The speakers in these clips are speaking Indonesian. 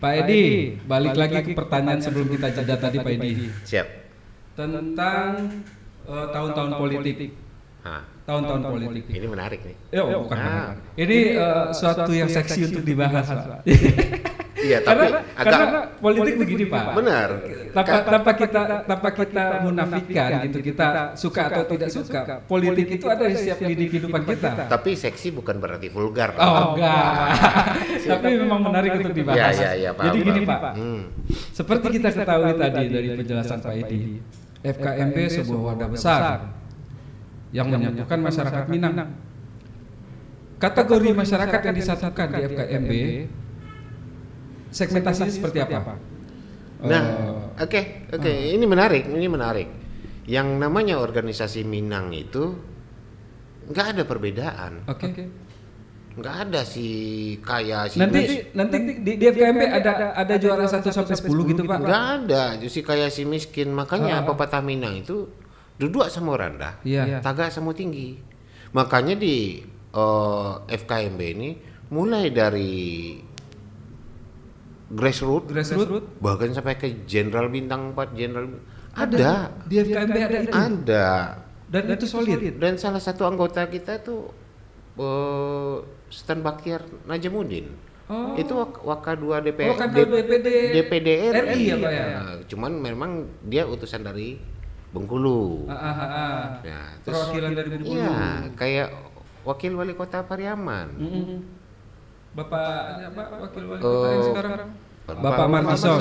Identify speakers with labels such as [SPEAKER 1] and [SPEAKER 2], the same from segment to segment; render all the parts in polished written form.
[SPEAKER 1] Pak Edi, balik lagi ke pertanyaan sebelum kita jeda tadi Pak Edi.
[SPEAKER 2] Siap.
[SPEAKER 1] Tentang tahun-tahun politik. Tahun-tahun politik.
[SPEAKER 2] Ini menarik nih.
[SPEAKER 1] Bukan. Ini suatu yang seksi untuk dibahas, Pak.
[SPEAKER 2] Iya, tapi
[SPEAKER 1] karena politik begini, Pak.
[SPEAKER 2] Benar.
[SPEAKER 1] Tanpa kita munafikan gitu, kita suka atau tidak suka. Politik itu ada di setiap lini kehidupan kita.
[SPEAKER 2] Tapi seksi bukan berarti vulgar.
[SPEAKER 1] Enggak. Tapi memang menarik untuk dibahas.
[SPEAKER 2] Iya, paham.
[SPEAKER 1] Jadi gini, Pak. Seperti kita ketahui tadi dari penjelasan Pak Edi, FKMB sebuah wadah besar yang menyatukan masyarakat Minang. Kategori masyarakat yang disatukan di FKMB, segmentasinya seperti apa?
[SPEAKER 2] Nah, oke. Ini menarik. Yang namanya organisasi Minang itu nggak ada perbedaan.
[SPEAKER 1] Oke.
[SPEAKER 2] Nggak ada si kaya si
[SPEAKER 1] nanti di FKMB ada juara 1 sampai 10 gitu, Pak.
[SPEAKER 2] Nggak ada si kaya si miskin. Makanya pepatah Minang itu duduk sama rendah, tagak sama tinggi. Makanya di FKMB ini mulai dari grassroots, bahkan sampai ke jenderal bintang 4, jenderal ada
[SPEAKER 1] di FKMB ada itu.
[SPEAKER 2] Ada.
[SPEAKER 1] Dan itu solid.
[SPEAKER 2] Dan salah satu anggota kita tuh Stan Bakhtiar Najamuddin. Itu Waka2 DPD RI
[SPEAKER 1] ya, Pak ya.
[SPEAKER 2] Cuman memang dia utusan dari Bengkulu.
[SPEAKER 1] Ya, perwakilan dari Bengkulu.
[SPEAKER 2] Iya, kayak wakil wali kota Pariaman.
[SPEAKER 1] Bapak wakil wali kota yang sekarang Bapak Mardison.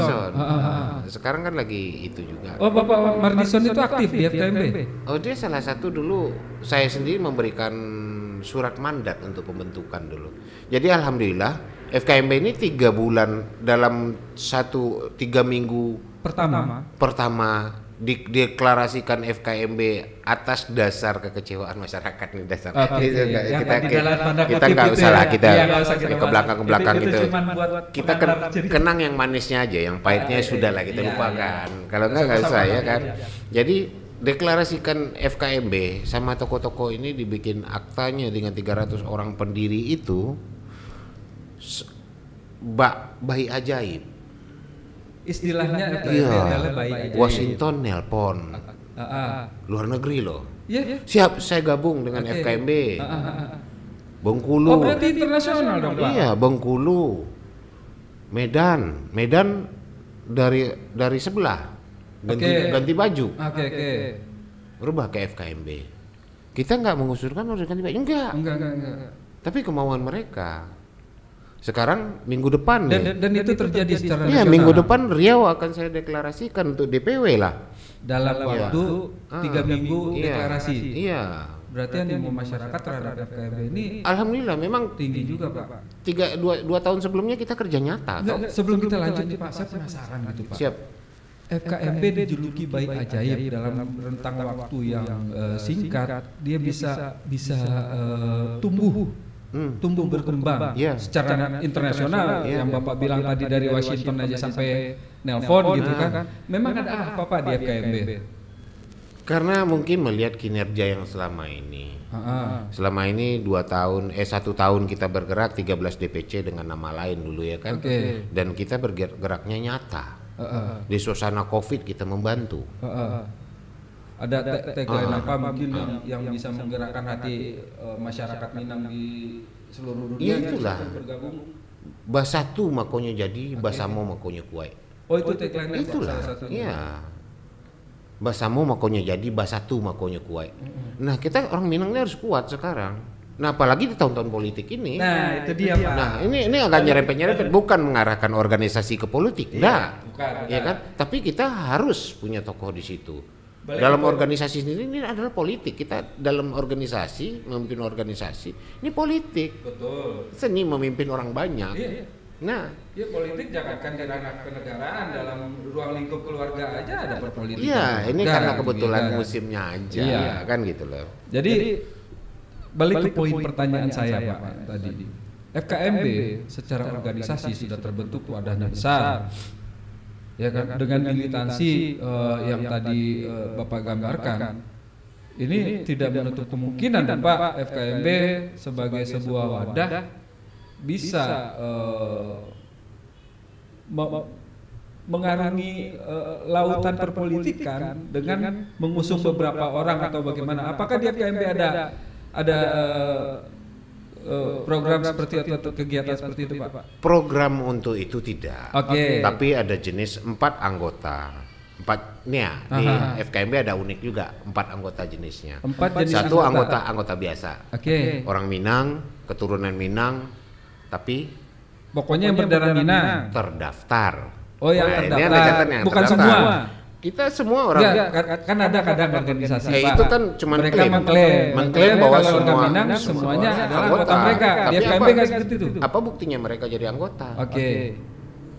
[SPEAKER 2] Sekarang kan lagi itu juga.
[SPEAKER 1] Bapak Mardison itu aktif di FKMB.
[SPEAKER 2] Dia salah satu dulu saya sendiri memberikan surat mandat untuk pembentukan dulu. Jadi alhamdulillah FKMB ini 3 bulan dalam 3 minggu pertama dideklarasikan FKMB atas dasar kekecewaan masyarakat nih dasar. Kita nggak usah lah kita ke belakang gitu. Kita kenang yang manisnya aja, yang pahitnya sudah lah kita lupakan. Kalau nggak usah ya kan. Jadi deklarasikan FKMB sama toko-toko ini dibikin aktanya dengan 300 orang pendiri itu bayi ajaib.
[SPEAKER 1] Istilahnya adalah bayi ajaib.
[SPEAKER 2] Washington nelpon luar negeri loh. Siap saya gabung dengan FKMB. Bengkulu.
[SPEAKER 1] Berarti internasional dong, Pak.
[SPEAKER 2] Iya, Bengkulu. Medan dari sebelah. Ganti baju. Berubah ke FKMB. Kita nggak mengusulkan harus ganti baju, enggak. Tapi kemauan mereka. Sekarang minggu depan
[SPEAKER 1] dan itu terjadi secara
[SPEAKER 2] nasional. Minggu depan Riau akan saya deklarasikan untuk DPW lah.
[SPEAKER 1] Dalam waktu 3 minggu deklarasi.
[SPEAKER 2] Iya.
[SPEAKER 1] Berarti animo masyarakat terhadap FKMB ini
[SPEAKER 2] alhamdulillah memang
[SPEAKER 1] tinggi juga, Pak.
[SPEAKER 2] 2 tahun sebelumnya kita kerja nyata.
[SPEAKER 1] Sebelum kita lanjut Pak, saya penasaran gitu, Pak.
[SPEAKER 2] Siap.
[SPEAKER 1] FKMB dijuluki bayi ajaib dalam rentang waktu yang singkat, dia bisa tumbuh berkembang secara internasional yang Bapak bilang tadi dari Washington aja sampai nelpon gitu kan. Memang ada apa Pak di FKMB?
[SPEAKER 2] Karena mungkin melihat kinerja yang selama ini. Selama ini 1 tahun kita bergerak 13 DPC dengan nama lain dulu ya kan. Dan kita bergeraknya nyata. Di suasana Covid kita membantu.
[SPEAKER 1] Ada tagline apa mungkin yang bisa menggerakkan hati masyarakat Minang di seluruh dunia?
[SPEAKER 2] Itulah. Basatu makonya jadi, basamo makonya kuai.
[SPEAKER 1] Itu tagline
[SPEAKER 2] itulah. Iya. Basamo makonya jadi, basatu makonya kuai. Nah, kita orang Minang ini harus kuat sekarang. Nah, apalagi di tahun-tahun politik ini.
[SPEAKER 1] Nah, itu dia, Pak.
[SPEAKER 2] Nah, ini agak nyerempet-nyerempet, bukan mengarahkan organisasi ke politik.
[SPEAKER 1] Bukan.
[SPEAKER 2] Ya kan? Tapi kita harus punya tokoh di situ. Dalam organisasi sendiri ini adalah politik. Kita dalam organisasi, memimpin organisasi, ini politik.
[SPEAKER 1] Betul.
[SPEAKER 2] Seni memimpin orang banyak. Nah,
[SPEAKER 1] politik jangankan di ranah kenegaraan, dalam ruang lingkup keluarga aja ada perpolitikan.
[SPEAKER 2] Iya, ini karena kebetulan musimnya aja, kan gitu loh.
[SPEAKER 1] Jadi balik ke poin pertanyaan saya Pak tadi. FKMB secara organisasi sudah terbentuk wadahnya besar. Ya kan, dengan militansi yang tadi Bapak gambarkan, ini tidak menutup kemungkinan Pak FKMB sebagai sebuah wadah bisa mengarungi lautan perpolitikan dengan mengusung beberapa orang atau bagaimana? Apakah di FKMB ada program seperti atau kegiatan seperti itu, Pak?
[SPEAKER 2] Program untuk itu tidak.
[SPEAKER 1] Oke.
[SPEAKER 2] Tapi ada jenis 4 anggota. 4 nih ya, di FKMB ada unik juga, 4 anggota jenisnya.
[SPEAKER 1] 4 jenis
[SPEAKER 2] Satu anggota biasa.
[SPEAKER 1] Oke.
[SPEAKER 2] Orang Minang, keturunan Minang, tapi
[SPEAKER 1] Pokoknya yang berdarah Minang.
[SPEAKER 2] terdaftar.
[SPEAKER 1] Oh, yang
[SPEAKER 2] Nah, ini
[SPEAKER 1] terdaftar.
[SPEAKER 2] ada catatan yang
[SPEAKER 1] Bukan
[SPEAKER 2] terdaftar.
[SPEAKER 1] semua.
[SPEAKER 2] Kita semua orang.
[SPEAKER 1] Enggak, kan ada kadang organisasi, Pak.
[SPEAKER 2] Itu kan cuma
[SPEAKER 1] mereka
[SPEAKER 2] klaim.
[SPEAKER 1] mengklaim
[SPEAKER 2] bahwa
[SPEAKER 1] kalau warga
[SPEAKER 2] semua
[SPEAKER 1] Minang semuanya adalah
[SPEAKER 2] anggota.
[SPEAKER 1] anggota mereka. Di
[SPEAKER 2] Tapi
[SPEAKER 1] FKMB
[SPEAKER 2] apa?
[SPEAKER 1] nggak seperti itu.
[SPEAKER 2] Apa buktinya mereka jadi anggota?
[SPEAKER 1] Oke.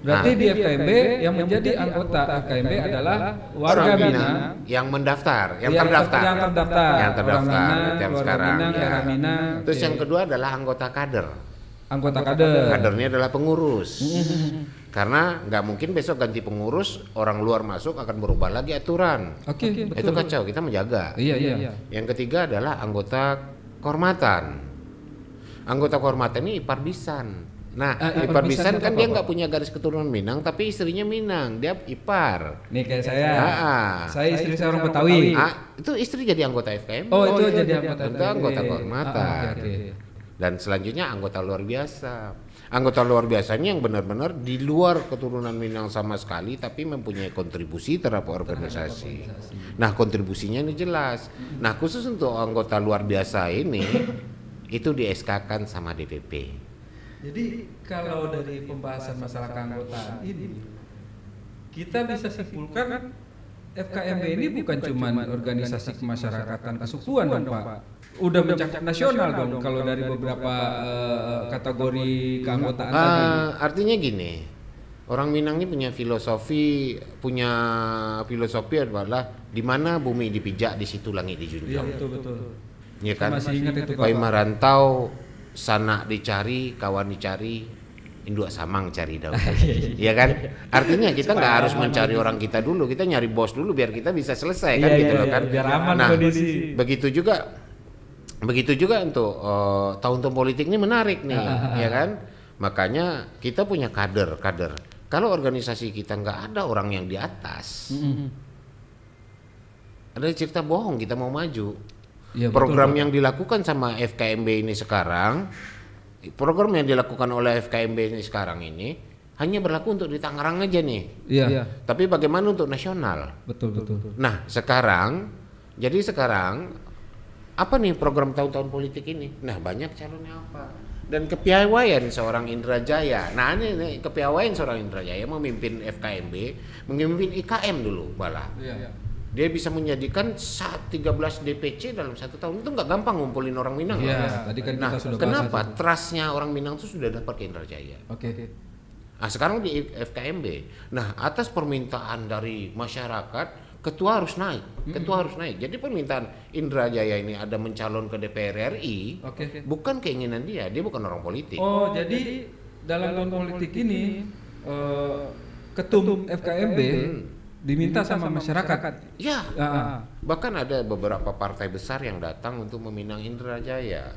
[SPEAKER 1] Berarti di FKMB yang menjadi anggota FKMB adalah warga
[SPEAKER 2] Orang
[SPEAKER 1] Minang
[SPEAKER 2] yang mendaftar, yang
[SPEAKER 1] yang
[SPEAKER 2] terdaftar.
[SPEAKER 1] yang terdaftar.
[SPEAKER 2] Yang terdaftar,
[SPEAKER 1] Orang Minang,
[SPEAKER 2] yang
[SPEAKER 1] keluarga
[SPEAKER 2] sekarang.
[SPEAKER 1] Minang,
[SPEAKER 2] Ya.
[SPEAKER 1] daerah Minang.
[SPEAKER 2] Terus
[SPEAKER 1] Oke.
[SPEAKER 2] yang kedua adalah anggota kader.
[SPEAKER 1] Anggota kader.
[SPEAKER 2] Kadernya adalah pengurus. Karena nggak mungkin besok ganti pengurus, orang luar masuk akan berubah lagi aturan.
[SPEAKER 1] Oke, betul.
[SPEAKER 2] Itu kacau, kita menjaga.
[SPEAKER 1] Iya.
[SPEAKER 2] Yang ketiga adalah anggota kehormatan. Anggota kehormatan ini ipar bisan. Nah, ipar bisan kan dia nggak punya garis keturunan Minang, tapi istrinya Minang, dia ipar.
[SPEAKER 1] Nih kayak saya. Saya
[SPEAKER 2] Nah,
[SPEAKER 1] istri saya orang Betawi.
[SPEAKER 2] itu istri jadi anggota FKM.
[SPEAKER 1] Oh, itu jadi anggota.
[SPEAKER 2] Itu anggota kehormatan.
[SPEAKER 1] Oke.
[SPEAKER 2] Dan selanjutnya anggota luar biasa. Anggota luar biasanya yang benar-benar di luar keturunan Minang sama sekali, tapi mempunyai kontribusi terhadap organisasi. Nah, kontribusinya ini jelas. Nah, khusus untuk anggota luar biasa ini itu di SK-kan sama DPP.
[SPEAKER 1] Jadi kalau dari pembahasan masalah keanggotaan ini, kita bisa simpulkan FKMB ini bukan cuma organisasi kemasyarakatan kesukuan dong, Pak. Udah mencakup nasional dong kalau dari beberapa kategori keanggotaan tadi.
[SPEAKER 2] Artinya gini, orang Minang ini punya filosofi adalah di mana bumi dipijak di situ langit
[SPEAKER 1] Iya,
[SPEAKER 2] dijunjung.
[SPEAKER 1] betul.
[SPEAKER 2] Ya kan?
[SPEAKER 1] Masih ingat itu,
[SPEAKER 2] Pai
[SPEAKER 1] Bapak.
[SPEAKER 2] merantau, sanak dicari, kawan dicari, induk samang cari daun. Iya kan? Artinya kita nggak harus mencari orang kita dulu, kita nyari bos dulu biar kita bisa selesai kan gitu loh kan.
[SPEAKER 1] Biar aman
[SPEAKER 2] Nah,
[SPEAKER 1] kondisi.
[SPEAKER 2] begitu juga untuk tahun-tahun politik ini menarik nih, ya kan? Makanya kita punya kader. Kalau organisasi kita nggak ada orang yang di atas, ada cerita bohong kita mau maju.
[SPEAKER 1] Iya,
[SPEAKER 2] Program
[SPEAKER 1] betul,
[SPEAKER 2] yang dilakukan sama FKMB ini sekarang, program yang dilakukan oleh FKMB ini sekarang ini hanya berlaku untuk di Tangerang aja nih.
[SPEAKER 1] Iya.
[SPEAKER 2] Tapi bagaimana untuk nasional?
[SPEAKER 1] Betul.
[SPEAKER 2] Nah, sekarang apa nih program tahun-tahun politik ini? Nah, banyak calonnya apa? Dan kepiawaian seorang Indra Jaya. Nah, ini kepiawaian seorang Indra Jaya memimpin FKMB, memimpin IKM dulu malah.
[SPEAKER 1] Iya.
[SPEAKER 2] Dia bisa menjadikan 13 DPC dalam 1 tahun. Itu nggak gampang ngumpulin orang Minang.
[SPEAKER 1] Iya,
[SPEAKER 2] loh.
[SPEAKER 1] tadi kan
[SPEAKER 2] Nah,
[SPEAKER 1] kita sudah bahas
[SPEAKER 2] kenapa
[SPEAKER 1] itu.
[SPEAKER 2] trustnya orang Minang itu sudah dapat ke Indra Jaya?
[SPEAKER 1] Oke.
[SPEAKER 2] Nah, sekarang di FKMB. Nah, atas permintaan dari masyarakat, ketua harus naik. Jadi permintaan Indra Jaya ini ada mencalon ke DPR RI,
[SPEAKER 1] Oke.
[SPEAKER 2] bukan keinginan dia bukan orang politik.
[SPEAKER 1] Oh, jadi dalam tahun politik ini ketum FKMB diminta sama masyarakat.
[SPEAKER 2] Ya,
[SPEAKER 1] Ah.
[SPEAKER 2] bahkan ada beberapa partai besar yang datang untuk meminang Indra Jaya.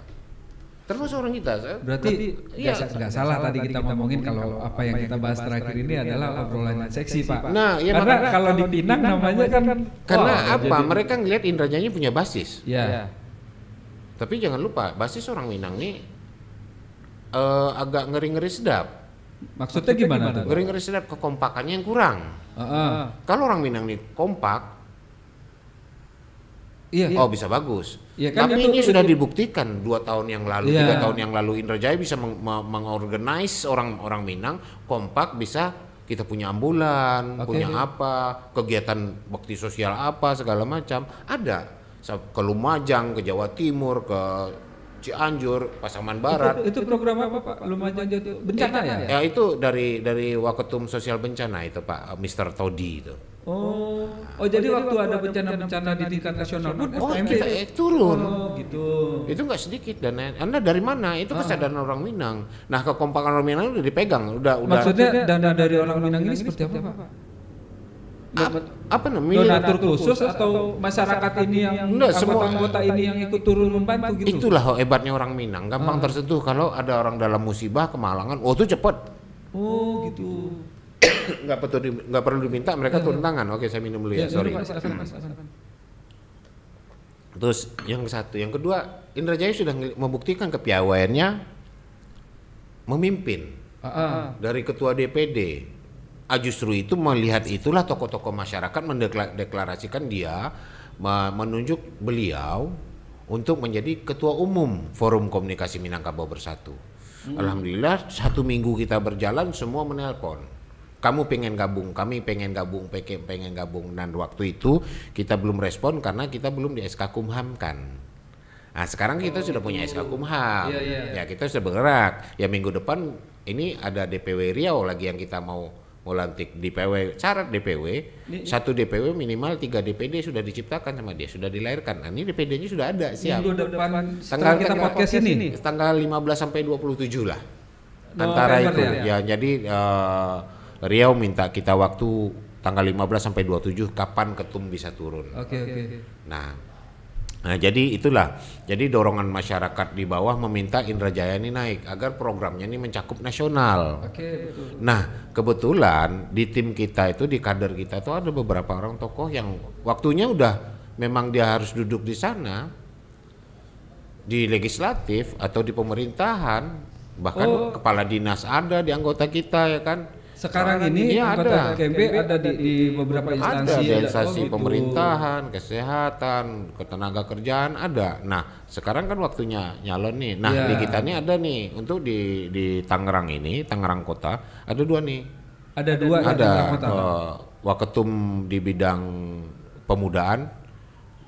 [SPEAKER 2] Termasuk orang kita.
[SPEAKER 1] Berarti
[SPEAKER 2] Iya.
[SPEAKER 1] nggak salah tadi kita ngomongin kalau apa yang kita bahas terakhir ini adalah obrolan yang seksi, Pak.
[SPEAKER 2] Nah, ya
[SPEAKER 1] Karena
[SPEAKER 2] makanya-
[SPEAKER 1] kalau di Pinang namanya kan
[SPEAKER 2] Karena
[SPEAKER 1] wah,
[SPEAKER 2] apa?
[SPEAKER 1] jadi-
[SPEAKER 2] Mereka ngelihat Indra Jaya punya basis.
[SPEAKER 1] Ya.
[SPEAKER 2] Tapi jangan lupa, basis orang Minang nih agak ngeri-ngeri sedap.
[SPEAKER 1] Maksudnya gimana tuh?
[SPEAKER 2] Ngeri-ngeri sedap, kekompakannya yang kurang. Kalau orang Minang nih kompak,
[SPEAKER 1] Iya.
[SPEAKER 2] oh bisa bagus.
[SPEAKER 1] Iya kan,
[SPEAKER 2] Tapi
[SPEAKER 1] itu-
[SPEAKER 2] ini sudah dibuktikan 2 tahun yang lalu,
[SPEAKER 1] Iya.
[SPEAKER 2] 3 tahun yang lalu Indra Jaya bisa mengorganize orang Minang kompak, bisa kita punya ambulan,
[SPEAKER 1] Oke.
[SPEAKER 2] punya apa, kegiatan bakti sosial apa segala macam ada. Ke Lumajang, ke Jawa Timur, ke Cianjur, Pasaman Barat.
[SPEAKER 1] Itu program apa, Pak? Lumajang itu bencana ya?
[SPEAKER 2] Ya itu dari Waketum Sosial Bencana itu Pak Mr. Todi itu.
[SPEAKER 1] Oh, jadi waktu ada bencana-bencana di tingkat nasional pun
[SPEAKER 2] Oh,
[SPEAKER 1] FKMB
[SPEAKER 2] kita turun.
[SPEAKER 1] Oh, gitu.
[SPEAKER 2] Itu nggak sedikit dan Anda dari mana? Itu kesadaran orang Minang. Nah, kekompakan orang Minang udah dipegang, udah.
[SPEAKER 1] Maksudnya dana dari orang Minang ini seperti apa, Pak?
[SPEAKER 2] Apa namanya?
[SPEAKER 1] Donatur khusus atau masyarakat ini yang
[SPEAKER 2] Enggak, semua-
[SPEAKER 1] anggota ini yang ikut turun membantu gitu?
[SPEAKER 2] Itulah hebatnya orang Minang, gampang tersentuh kalau ada orang dalam musibah, kemalangan, oh itu cepet.
[SPEAKER 1] Oh, gitu.
[SPEAKER 2] nggak perlu diminta, mereka turun tangan. Oke, saya minum dulu ya, sorry.
[SPEAKER 1] Silakan.
[SPEAKER 2] Terus yang kedua, Indra Jaya sudah membuktikan kepiawaiannya memimpin dari ketua DPD. Justru itu melihat itulah tokoh-tokoh masyarakat mendeklarasikan dia, menunjuk beliau untuk menjadi ketua umum Forum Komunikasi Minangkabau Bersatu. Alhamdulillah 1 minggu kita berjalan semua menelpon. Kamu pengen gabung, kami pengen gabung, pengen gabung. Dan waktu itu kita belum respon karena kita belum di SK Kumham kan. Nah sekarang kita sudah punya SK Kumham, ya kita sudah bergerak. Ya minggu depan ini ada DPW Riau lagi yang kita mau lantik. DPW, syarat DPW, satu DPW minimal 3 DPD sudah diciptakan sama dia, sudah dilahirkan. Nah ini DPD-nya sudah ada, siap.
[SPEAKER 1] Minggu depan tanggal kita podcast ini?
[SPEAKER 2] Tanggal 15 sampai 27 lah. Antara itu ya jadi Riau minta kita waktu tanggal 15 sampai 27 kapan ketum bisa turun.
[SPEAKER 1] Oke.
[SPEAKER 2] Nah, jadi itulah. Jadi dorongan masyarakat di bawah meminta Indra Jaya ini naik agar programnya ini mencakup nasional.
[SPEAKER 1] Oke, betul.
[SPEAKER 2] Nah, kebetulan di tim kita itu, di kader kita itu ada beberapa orang tokoh yang waktunya udah memang dia harus duduk di sana di legislatif atau di pemerintahan, bahkan kepala dinas ada di anggota kita ya kan.
[SPEAKER 1] Sekarang ini anggota FKMB ada di beberapa instansi.
[SPEAKER 2] Ada di instansi pemerintahan, kesehatan, ketenaga kerjaan ada. Nah sekarang kan waktunya nyalon nih. Nah di kita nih ada nih untuk di Tangerang ini, Tangerang Kota ada 2 nih.
[SPEAKER 1] Ada 2
[SPEAKER 2] ada waketum di bidang pemudaan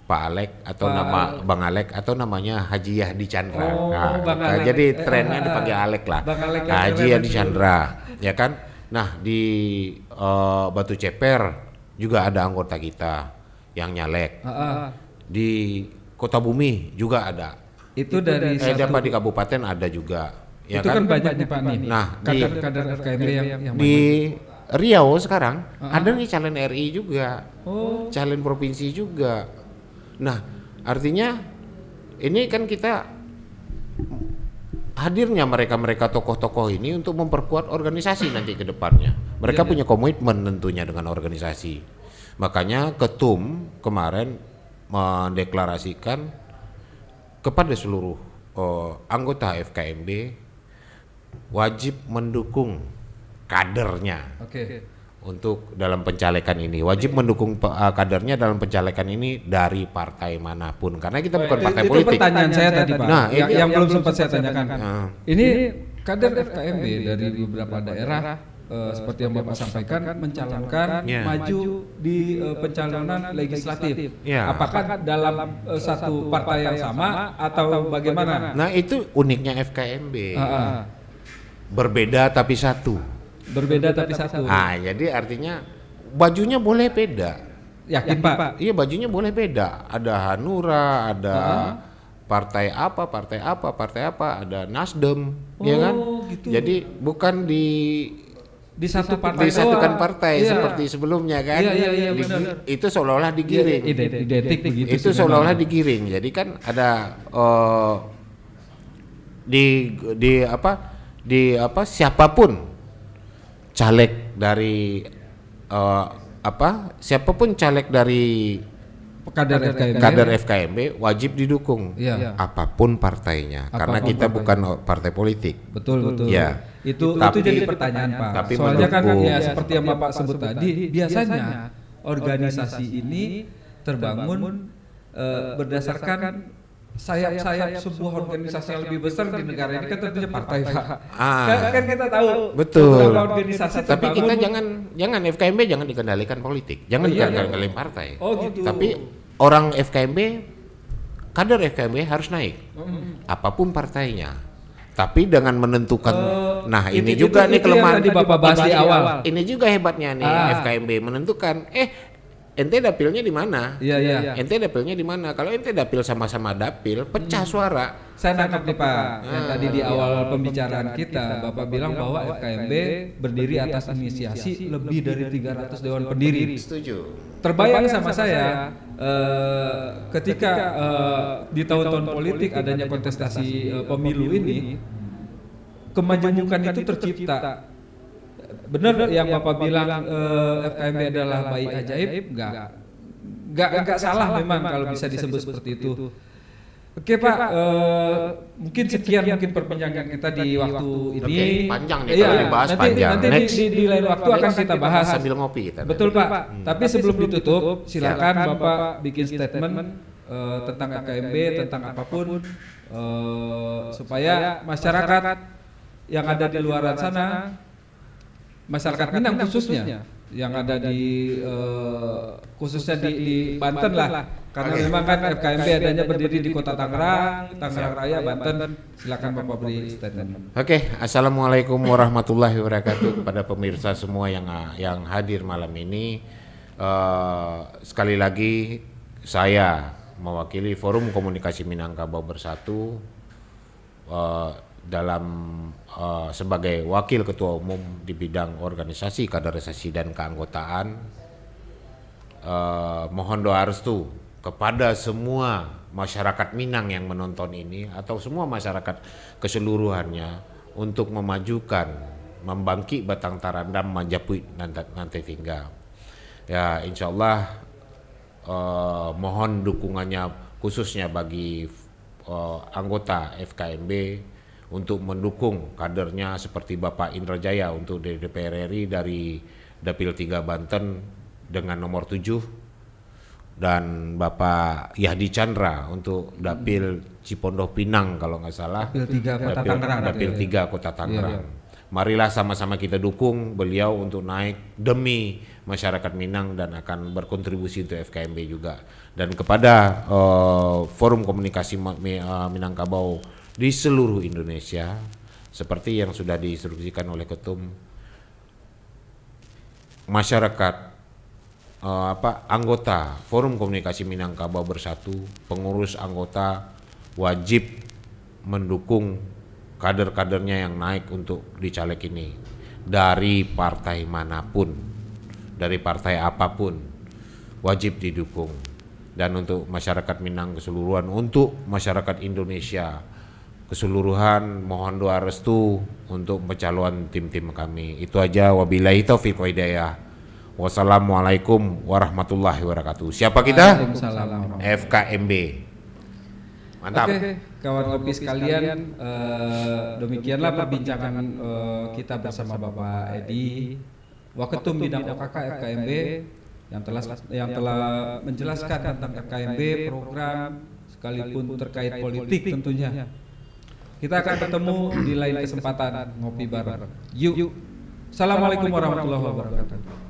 [SPEAKER 2] Pak Alek atau nama Bang Alek atau namanya Haji Yahdi Chandra. Jadi trennya dipanggil Alek lah. Haji Yahdi Chandra, ya kan? Nah di Batu Ceper juga ada anggota kita yang nyalek. Di Kota Bumi juga ada.
[SPEAKER 1] Itu dari
[SPEAKER 2] di kabupaten ada juga. Ya
[SPEAKER 1] itu kan banyak nih Pak nih.
[SPEAKER 2] Nah
[SPEAKER 1] kader FKMB yang
[SPEAKER 2] di Riau sekarang ada nih calon RI juga, calon provinsi juga. Nah artinya ini kan kita hadirnya mereka tokoh-tokoh ini untuk memperkuat organisasi nanti ke depannya. Mereka punya komitmen tentunya dengan organisasi. Makanya ketum kemarin mendeklarasikan kepada seluruh anggota FKMB wajib mendukung kadernya. Untuk dalam pencalekan ini wajib mendukung kadernya dalam pencalekan ini dari partai manapun karena kita bukan partai politik.
[SPEAKER 1] Itu pertanyaan saya tadi Pak.
[SPEAKER 2] Nah,
[SPEAKER 1] yang belum sempat saya tanyakan. Ini kader FKMB dari beberapa daerah seperti yang Bapak sampaikan mencalonkan maju di pencalonan legislatif. Apakah dalam satu partai yang sama atau bagaimana?
[SPEAKER 2] Nah itu uniknya FKMB. Berbeda tapi satu.
[SPEAKER 1] Berbeda tapi satu.
[SPEAKER 2] Jadi artinya bajunya boleh beda.
[SPEAKER 1] Yakin Pak?
[SPEAKER 2] Iya bajunya boleh beda. Ada Hanura, ada partai apa, ada Nasdem, ya kan? Gitu. Jadi bukan di satu partai disatukan partai seperti sebelumnya kan?
[SPEAKER 1] Iya benar.
[SPEAKER 2] Itu seolah-olah digiring.
[SPEAKER 1] Identik begitu.
[SPEAKER 2] Itu seolah-olah digiring. Jadi kan ada siapapun caleg dari siapapun caleg dari kader FKMB wajib didukung apapun partainya karena kita bukan partai politik.
[SPEAKER 1] Betul.
[SPEAKER 2] Ya.
[SPEAKER 1] Itu jadi pertanyaan Pak.
[SPEAKER 2] Tapi
[SPEAKER 1] soalnya kan ya seperti yang Bapak sebut tadi biasanya organisasi ini terbangun berdasarkan sayap-sayap sebuah organisasi yang lebih besar di negara ini kan tentunya partai Pak. Kan kita tahu.
[SPEAKER 2] Betul.
[SPEAKER 1] Organisasi
[SPEAKER 2] tapi kita jangan FKMB jangan dikendalikan politik, jangan dikendalikan partai.
[SPEAKER 1] Gitu.
[SPEAKER 2] Tapi orang FKMB, kader FKMB harus naik, apapun partainya. Tapi dengan menentukan, ini juga nih kelemahan.
[SPEAKER 1] Tadi Bapak bahas di awal.
[SPEAKER 2] Ini juga hebatnya nih FKMB menentukan. Ente dapilnya di mana?
[SPEAKER 1] Iya.
[SPEAKER 2] Ente dapilnya di mana? Kalau ente dapil sama-sama dapil, pecah suara.
[SPEAKER 1] Saya nangkap nih Pak. Tadi di awal pembicaraan kita, Bapak bilang bahwa FKMB berdiri atas inisiasi lebih dari 300 dewan pendiri.
[SPEAKER 2] Setuju.
[SPEAKER 1] Terbayang sama saya ketika di tahun-tahun politik adanya kontestasi pemilu ini, kemajemukan itu tercipta. benar yang Bapak bilang FKMB adalah bayi ajaib, enggak salah memang kalau bisa disebut seperti itu. Oke Pak, mungkin sekian mungkin perbincangan kita di waktu ini.
[SPEAKER 2] Oke, panjang nih kalau dibahas panjang.
[SPEAKER 1] Nanti di lain waktu akan kita bahas
[SPEAKER 2] sambil ngopi kita.
[SPEAKER 1] Betul Pak. Tapi sebelum ditutup, silakan Bapak bikin statement tentang FKMB, tentang apapun, supaya masyarakat yang ada di luar sana, masyarakat Minang khususnya, yang ada di khususnya di Banten lah, karena memang kan FKMB adanya berdiri di Kota Tangerang Raya, Banten. Silakan Bapak beri statement.
[SPEAKER 2] Oke, assalamualaikum warahmatullahi wabarakatuh kepada pemirsa semua yang hadir malam ini. Sekali lagi saya mewakili Forum Komunikasi Minangkabau Bersatu dalam sebagai wakil ketua umum di bidang organisasi, kaderisasi dan keanggotaan. Mohon doa restu kepada semua masyarakat Minang yang menonton ini atau semua masyarakat keseluruhannya untuk memajukan, membangkit Batang Tarandam, Majapahit nanti tinggal. Ya, insya Allah mohon dukungannya khususnya bagi anggota FKMB untuk mendukung kadernya seperti Bapak Indra Jaya untuk DPR RI dari Dapil 3 Banten dengan nomor 7 dan Bapak Yahdi Chandra untuk Dapil Cipondoh Pinang kalau nggak salah, Dapil 3 Kota Tangerang. Marilah sama-sama kita dukung beliau untuk naik demi masyarakat Minang dan akan berkontribusi untuk FKMB juga. Dan kepada Forum Komunikasi Minangkabau di seluruh Indonesia, seperti yang sudah diinstruksikan oleh Ketum, masyarakat anggota Forum Komunikasi Minangkabau Bersatu, pengurus anggota wajib mendukung kader-kadernya yang naik untuk dicaleg ini dari partai manapun, dari partai apapun, wajib didukung. Dan untuk masyarakat Minang keseluruhan, untuk masyarakat Indonesia keseluruhan, mohon doa restu untuk pencalonan tim-tim kami. Itu aja, wabillahi taufiq wa hidayah. Wassalamualaikum warahmatullahi wabarakatuh. Siapa kita? FKMB. Mantap.
[SPEAKER 1] Oke, kawan ngopi sekalian, demikianlah perbincangan kita bersama Bapak Edi, Waketum Bidang OKK FKMB yang telah menjelaskan tentang FKMB, program sekalipun terkait politik tentunya. Kita akan bertemu di lain kesempatan ngopi bareng. Yuk. Assalamualaikum warahmatullahi wabarakatuh.